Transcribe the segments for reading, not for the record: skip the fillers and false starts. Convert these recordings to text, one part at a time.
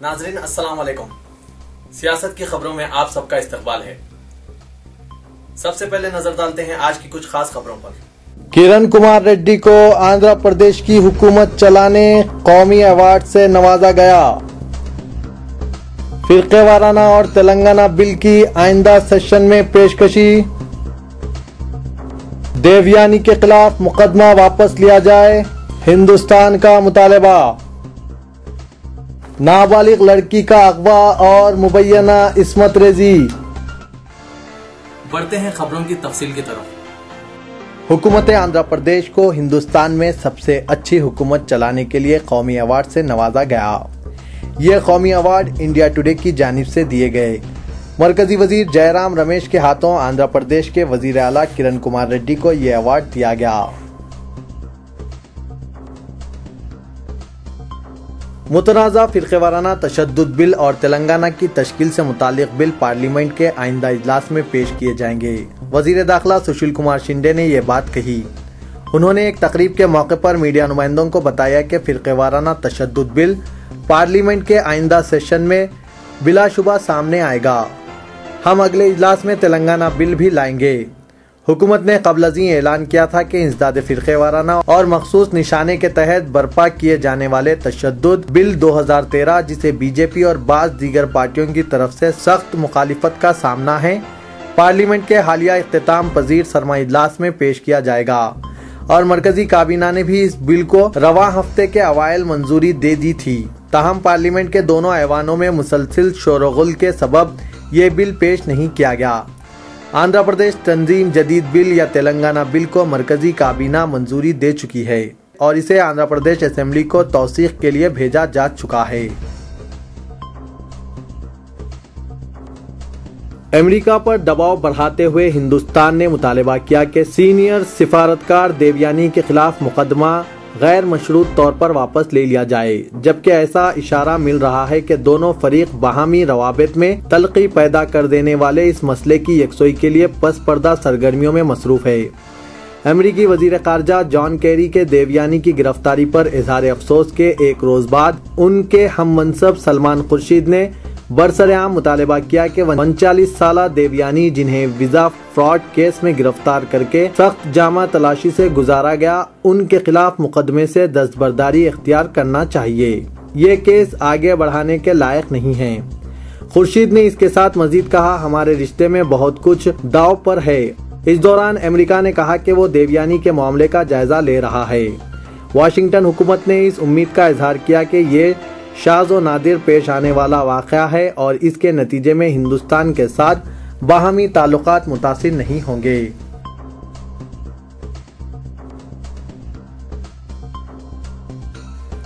नाजरीन अस्सलाम वालेकुम। सियासत की खबरों में आप सबका इस्तकबाल है। सबसे पहले नजर डालते हैं आज की कुछ खास खबरों पर। किरण कुमार रेड्डी को आंध्र प्रदेश की हुकूमत चलाने कौमी अवार्ड से नवाजा गया। फिरकेवाराना और तेलंगाना बिल की आइंदा सेशन में पेशकशी। देवयानी के खिलाफ मुकदमा वापस लिया जाए, हिंदुस्तान का मुतालबा। नाबालिग लड़की का अगवा और मुबैना इस्मत रेजी। बढ़ते हैं खबरों की तफसील की तरफ। हुकूमत आंध्र प्रदेश को हिंदुस्तान में सबसे अच्छी हुकूमत चलाने के लिए कौमी अवार्ड से नवाजा गया। ये कौमी अवार्ड इंडिया टुडे की जानिब से दिए गए। मरकजी वजीर जयराम रमेश के हाथों आंध्र प्रदेश के वजीर आला किरण कुमार रेड्डी को ये अवार्ड दिया गया। मुतनाज़ा फिरकेवाराना तशद्दुद बिल और तेलंगाना की तश्कील से मुतालिक बिल पार्लियामेंट के आइंदा इजलास में पेश किए जाएंगे। वजीर दाखिला सुशील कुमार शिंदे ने ये बात कही। उन्होंने एक तकरीब के मौके पर मीडिया नुमाइंदों को बताया कि फिरकेवाराना तशद्दुद बिल पार्लियामेंट के आइंदा सेशन में बिलाशुबा सामने आएगा। हम अगले इजलास में तेलंगाना बिल भी लाएंगे। हुकूमत ने कबलजी ऐलान किया था कि इंसदाद फिरकेवाराना और मखसूस निशाने के तहत बर्पा किए जाने वाले तशद्दुद बिल 2013, जिसे बीजेपी और बाज़ दीगर पार्टियों की तरफ से सख्त मुखालिफत का सामना है, पार्लियामेंट के हालिया इख्तिताम पजीर सरमा इजलास में पेश किया जाएगा। और मरकजी काबीना ने भी इस बिल को रवा हफ्ते के अवाइल मंजूरी दे दी थी। ताहम पार्लियामेंट के दोनों ऐवानों में मुसलसिल शोरगुल के सबब ये बिल पेश नहीं किया गया। आंध्र प्रदेश तंजीम जदीद बिल या तेलंगाना बिल को मरकजी काबीना मंजूरी दे चुकी है और इसे आंध्र प्रदेश असेंबली को तौसीक के लिए भेजा जा चुका है। अमेरिका पर दबाव बढ़ाते हुए हिंदुस्तान ने मुतालबा किया कि सीनियर सिफारतकार देवयानी के खिलाफ मुकदमा गैर मशरूत तौर पर वापस ले लिया जाए, जबकि ऐसा इशारा मिल रहा है कि दोनों फरीक बाहमी रवाबित में तलखी पैदा कर देने वाले इस मसले की यकसोई के लिए पस पर्दा सरगर्मियों में मसरूफ है। अमेरिकी वजीर खारजा जॉन केरी के देवयानी की गिरफ्तारी पर इजहार अफसोस के एक रोज बाद उनके हम मनसब सलमान खुर्शीद ने बरसरेआम मुतालबा किया कि 39 साला देवयानी, जिन्हें वीजा फ्रॉड केस में गिरफ्तार करके सख्त जामा तलाशी से गुजारा गया, उनके खिलाफ मुकदमे से दस्तबरदारी इख्तियार करना चाहिए। ये केस आगे बढ़ाने के लायक नहीं है। खुर्शीद ने इसके साथ मजीद कहा, हमारे रिश्ते में बहुत कुछ दाव पर है। इस दौरान अमेरिका ने कहा कि वो देवयानी के मामले का जायजा ले रहा है। वाशिंगटन हुकूमत ने इस उम्मीद का इजहार किया कि ये शाज़ व नादिर पेश आने वाला वाक़या है और इसके नतीजे में हिंदुस्तान के साथ बाहमी ताल्लुकात मुतासिर नहीं होंगे।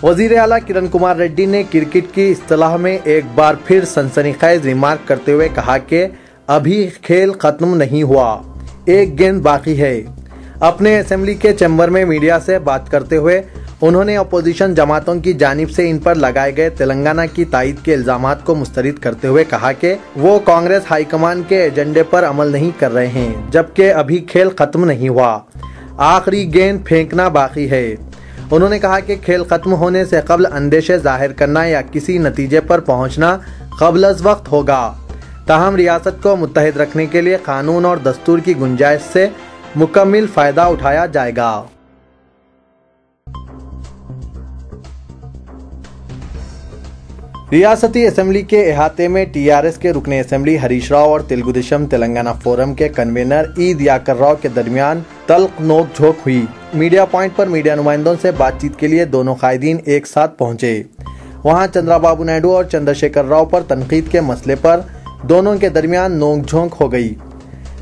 वजीर आला किरण कुमार रेड्डी ने क्रिकेट की इस्तिलाह में एक बार फिर सनसनीखेज रिमार्क करते हुए कहा कि अभी खेल खत्म नहीं हुआ, एक गेंद बाकी है। अपने असेंबली के चैम्बर में मीडिया से बात करते हुए उन्होंने अपोजिशन जमातों की जानिब से इन पर लगाए गए तेलंगाना की तायद के इल्जामात को मुस्तरद करते हुए कहा कि वो कांग्रेस हाईकमान के एजेंडे पर अमल नहीं कर रहे हैं, जबकि अभी खेल खत्म नहीं हुआ, आखिरी गेंद फेंकना बाकी है। उन्होंने कहा कि खेल खत्म होने से कबल अंदेशे जाहिर करना या किसी नतीजे पर पहुंचना कबल अज़ वक्त होगा। ताहम रियासत को मुत्तहिद रखने के लिए कानून और दस्तूर की गुंजाइश से मुकम्मल फायदा उठाया जाएगा। रियासती असेंबली के अहाते में टीआरएस के रुकने असेंबली हरीश राव और तेलुगुदेशम तेलंगाना फोरम के कन्वीनर ई दियाकर राव के दरमियान तल्ख नोक झोंक हुई। मीडिया पॉइंट पर मीडिया नुमाइंदों से बातचीत के लिए दोनों कायदीन एक साथ पहुंचे। वहां चंद्रबाबू नायडू और चंद्रशेखर राव पर तनकीद के मसले पर दोनों के दरमियान नोक झोंक हो गई।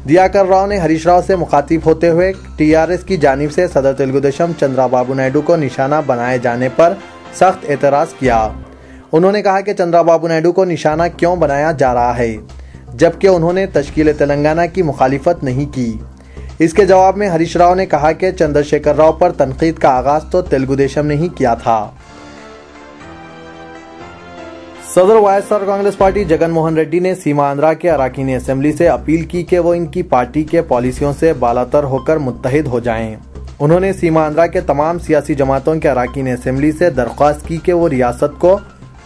दियाकर राव ने हरीश राव से मुखातिब होते हुए टीआरएस की जानिब से सदर तेलुगुदेशम चंद्रबाबू नायडू को निशाना बनाए जाने पर सख्त एतराज किया। उन्होंने कहा कि चंद्रबाबू नायडू को निशाना क्यों बनाया जा रहा है, जबकि उन्होंने तश्कील तेलंगाना की मुखालिफत नहीं की। इसके जवाब में हरीश राव ने कहा कि चंद्रशेखर राव पर तनकीद का आगाज तो तेलुगुदेशम ने ही किया था। सदर वाईएसआर कांग्रेस पार्टी जगन मोहन रेड्डी ने सीमा आंध्रा के अराकीन असेंबली से अपील की कि वो इनकी पार्टी के पॉलिसियों से बालातर होकर मुत्तहिद हो जाएं। उन्होंने सीमा आंध्रा के तमाम सियासी जमातों के अराकीन असेंबली से दरख्वास्त की कि वो रियासत को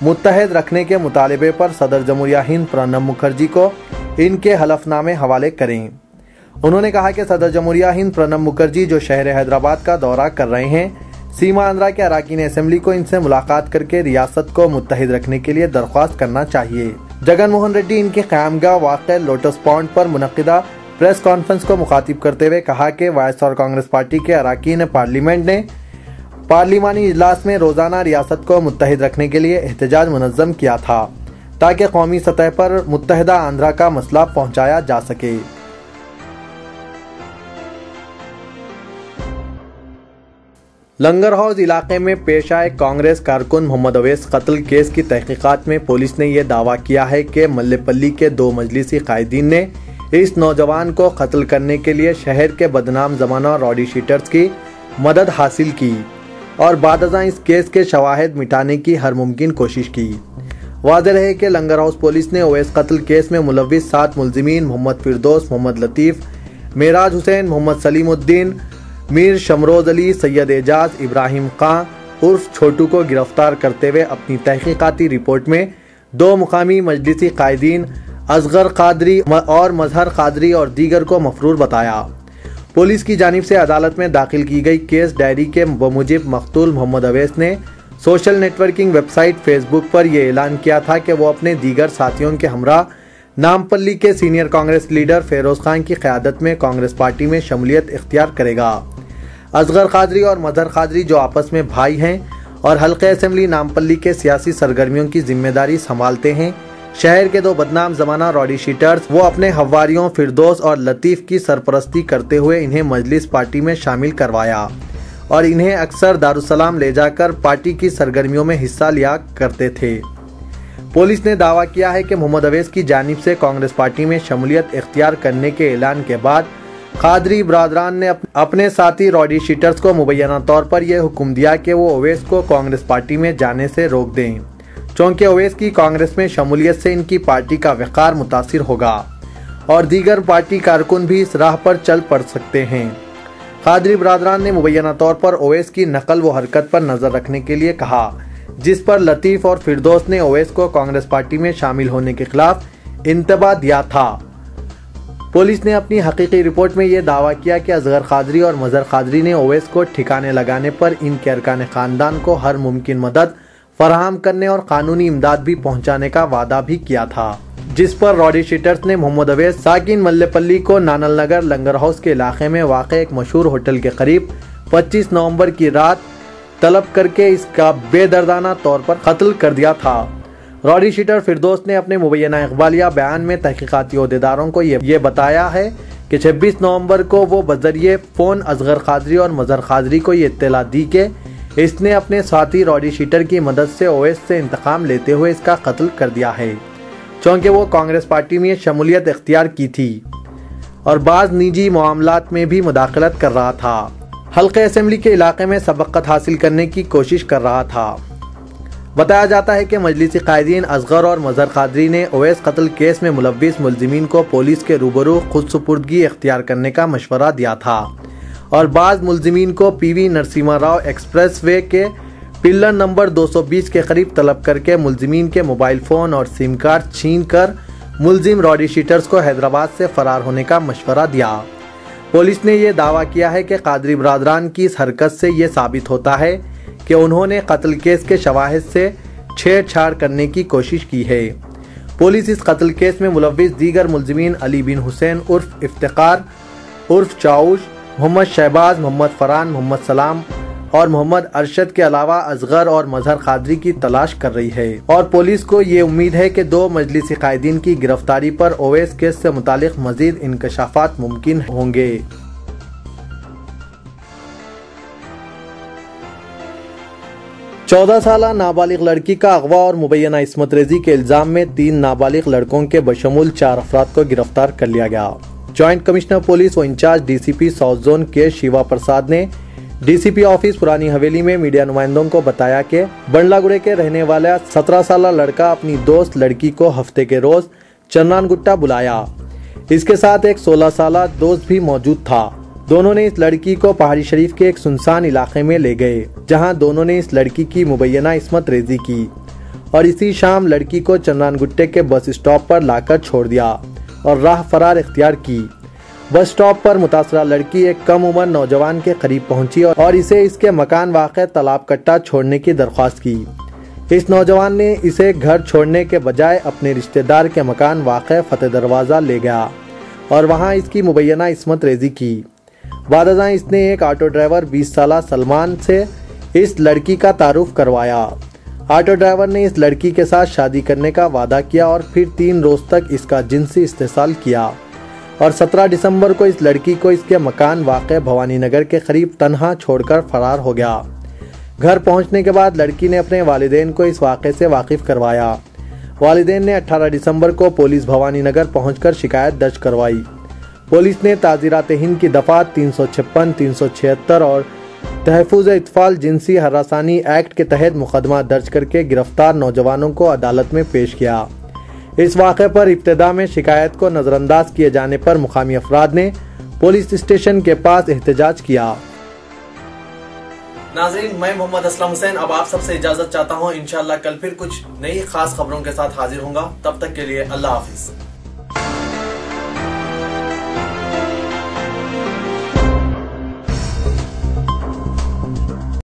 मुत्तहिद रखने के मुतालबे पर सदर जमहूरिया हिंद प्रणब मुखर्जी को इनके हलफनामे हवाले करें। उन्होंने कहा कि सदर जमहूरिया हिंद प्रणब मुखर्जी जो शहर हैदराबाद का दौरा कर रहे हैं, सीमा आंध्रा के अराकीन असेंबली को इनसे मुलाकात करके रियासत को मुत्तहिद रखने के लिए दरख्वास्त करना चाहिए। जगन मोहन रेड्डी इनके क़यामगाह वाक़े लोटस पॉन्ड पर मुनक़िदा प्रेस कॉन्फ्रेंस को मुखातिब करते हुए कहा कि वाईएसआर कांग्रेस पार्टी के अराकीन पार्लियामेंट ने पार्लिमानी इजलास में रोजाना रियासत को मुत्तहिद रखने के लिए एहतजाज मुनज़्ज़म किया था ताकि कौमी सतह पर मुत्तहिदा आंध्रा का मसला पहुंचाया जा सके। लंगर हाउस इलाके में पेश आए कांग्रेस कारकुन मोहम्मद अवैस कत्ल केस की तहकीकात में पुलिस ने यह दावा किया है कि मल्लेपल्ली के 2 मजलिसी कायदीन ने इस नौजवान को कत्ल करने के लिए शहर के बदनाम जमाना रॉडी शीटर्स की मदद हासिल की और बादअज़ां इस केस के शवाहिद मिटाने की हर मुमकिन कोशिश की। वाज़ेह है कि लंगर हाउस पुलिस ने अवैस कत्ल केस में मुलव्विस 7 मुलजिमीन मोहम्मद फिरदौस, मोहम्मद लतीफ़, मेराज हुसैन, मोहम्मद सलीमुद्दीन, मीर शमरोज अली, सैयद एजाज, इब्राहिम खां उर्फ छोटू को गिरफ्तार करते हुए अपनी तहकीकाती रिपोर्ट में 2 मुकामी मजलिसी कायदीन असगर कादरी और मजहर कादरी और दीगर को मफरूर बताया। पुलिस की जानिब से अदालत में दाखिल की गई केस डायरी के बमुजिब मकतूल मोहम्मद अवैस ने सोशल नेटवर्किंग वेबसाइट फेसबुक पर यह ऐलान किया था कि वो अपने दीगर साथियों के हमरा नामपल्ली के सीनियर कांग्रेस लीडर फेरोज खान की क़यादत में कांग्रेस पार्टी में शमूलियत इख्तियार करेगा। असगर कादरी और मजहर कादरी जो आपस में भाई हैं और हल्के असेंबली नामपल्ली के सियासी सरगर्मियों की जिम्मेदारी संभालते हैं, शहर के 2 बदनाम जमाना रॉडी शीटर्स वो अपने हवारियों फिरदौस और लतीफ़ की सरपरस्ती करते हुए इन्हें मजलिस पार्टी में शामिल करवाया और इन्हें अक्सर दारुसलाम ले जाकर पार्टी की सरगर्मियों में हिस्सा लिया करते थे। पुलिस ने दावा किया है कि मोहम्मद अवैस की जानिब से कांग्रेस पार्टी में शमूलियत इख्तियार करने के ऐलान के बाद कादरी बरादरान ने अपने साथी रॉडी शीटर्स को मुबैना तौर पर यह हुक्म दिया कि वो अवैस को कांग्रेस पार्टी में जाने से रोक दें, चूँकि अवैस की कांग्रेस में शमूलियत से इनकी पार्टी का वक़ार मुतासिर होगा और दीगर पार्टी कारकुन भी इस राह पर चल पड़ सकते हैं। कादरी बरादरान ने मुबैना तौर पर अवैस की नकल व हरकत पर नज़र रखने के लिए कहा, जिस पर लतीफ़ और फिरदौस ने अवैस को कांग्रेस पार्टी में शामिल होने के खिलाफ इंतबा दिया था। पुलिस ने अपनी हकीकी रिपोर्ट में यह दावा किया कि असगर कादरी और मजहर कादरी ने अवैस को ठिकाने लगाने पर इनके अरकान खानदान को हर मुमकिन मदद फराहम करने और कानूनी इमदाद भी पहुंचाने का वादा भी किया था, जिस पर रॉडी शीटर्स ने मोहम्मद अवैस साकिन मल्लेपल्ली को नानल नगर लंगर हाउस के इलाके में वाक़े एक मशहूर होटल के करीब 25 नवंबर की रात तलब करके इसका बेदर्दाना तौर पर कत्ल कर दिया था। रॉडी शीटर फिरदौस ने अपने मुबैना इक़बालिया बयान में तहकीकाती ओहदेदारों को ये बताया है कि 26 नवंबर को वो बजरिए फ़ोन असगर कादरी और मजहर कादरी को ये इत्तला दी कि इसने अपने साथी रॉडी शीटर की मदद से अवैस से इंतकाम लेते हुए इसका कत्ल कर दिया है, चूँकि वो कांग्रेस पार्टी में शमूलियत इख्तियार की थी और बाज़ निजी मामलात में भी मुदाखलत कर रहा था। हल्के असेंबली के इलाके में सबक़त हासिल करने की कोशिश कर रहा था। बताया जाता है कि मजलिसी कायदीन असगर और मजहर कादरी ने अवैस कत्ल केस में मुलव्विस मुलजिमीन को पुलिस के रूबरू खुद सुपुर्दगी इख्तियार करने का मशवरा दिया था और बाज़ मुलजिमीन को PV Narasimha Rao express way के पिल्लर नंबर 220 के करीब तलब करके मुलजिमीन के मोबाइल फ़ोन और सिम कार्ड छीन कर मुलजिम रॉडी शीटर्स को हैदराबाद से फरार होने का मशवरा दिया। पुलिस ने यह दावा किया है कि कादरी बरादरान की इस हरकत से ये साबित होता है कि उन्होंने कत्ल केस के शवाहिद से छेड़छाड़ करने की कोशिश की है। पुलिस इस कत्ल केस में मुलव्विस दीगर मुलजिमीन अली बिन हुसैन उर्फ इफ्तिकार उर्फ चाउश, मोहम्मद शहबाज, मोहम्मद फरहान, मोहम्मद सलाम और मोहम्मद अरशद के अलावा असगर और मजहर कादरी की तलाश कर रही है और पुलिस को ये उम्मीद है कि 2 मजलिसी कायदीन की गिरफ्तारी पर अवैस केस से मुतालिक मजीद इंकशाफात मुमकिन होंगे। चौदह साल नाबालिग लड़की का अगवा और मुबैना इस्मत रेजी के इल्जाम में 3 नाबालिग लड़कों के बशमूल 4 अफराद को गिरफ्तार कर लिया गया। जॉइंट कमिश्नर पुलिस व इंचार्ज डीसीपी साउथ जोन के शिवा प्रसाद ने डीसीपी ऑफिस पुरानी हवेली में मीडिया नुमाइंदों को बताया कि बंडलागुड़े के रहने वाला 17 साल लड़का अपनी दोस्त लड़की को हफ्ते के रोज चन्नानगुट्टा बुलाया। इसके साथ एक 16 साल दोस्त भी मौजूद था। दोनों ने इस लड़की को पहाड़ी शरीफ के एक सुनसान इलाके में ले गए, जहां दोनों ने इस लड़की की मुबैना इस्मत रेजी की और इसी शाम लड़की को चंद्रानगुट्टे के बस स्टॉप पर लाकर छोड़ दिया और राह फरार इख्तियार की। बस स्टॉप पर मुतासरा लड़की एक कम उम्र नौजवान के करीब पहुंची और इसे इसके मकान वाक़े तालाब कट्टा छोड़ने की दरख्वास्त की। इस नौजवान ने इसे घर छोड़ने के बजाय अपने रिश्तेदार के मकान वाक़े फतेह दरवाज़ा ले गया और वहां इसकी मुबैना इस्मत रेजी की। बादशाह इसने एक ऑटो ड्राइवर 20 साला सलमान से इस लड़की का तारुफ करवाया। ऑटो ड्राइवर ने इस लड़की के साथ शादी करने का वादा किया और फिर 3 रोज तक इसका जिनसी इस्तेसाल किया और 17 दिसंबर को इस लड़की को इसके मकान वाक़े भवानी नगर के करीब तन्हा छोड़कर फरार हो गया। घर पहुंचने के बाद लड़की ने अपने वालिदैन को इस वाक़े से वाकिफ करवाया। वालिदैन ने 18 दिसंबर को पुलिस भवानी नगर पहुंचकर शिकायत दर्ज करवाई। पुलिस ने ताज़ीरात हिंद की दफ़ा 356, 376 और तहफ़्फ़ुज़ इत्फ़ाल जिनसी हरासानी एक्ट के तहत मुकदमा दर्ज करके गिरफ्तार नौजवानों को अदालत में पेश किया। इस वाक़े पर इब्तिदा में शिकायत को नज़रअंदाज किए जाने पर मुकामी अफराद ने पुलिस स्टेशन के पास एहतजाज किया। नाज़रीन, मैं मोहम्मद असलम हुसैन अब आप सबसे इजाजत चाहता हूँ। इंशाअल्लाह कल फिर कुछ नई खास खबरों के साथ हाजिर होऊंगा। तब तक के लिए अल्लाह हाफिज।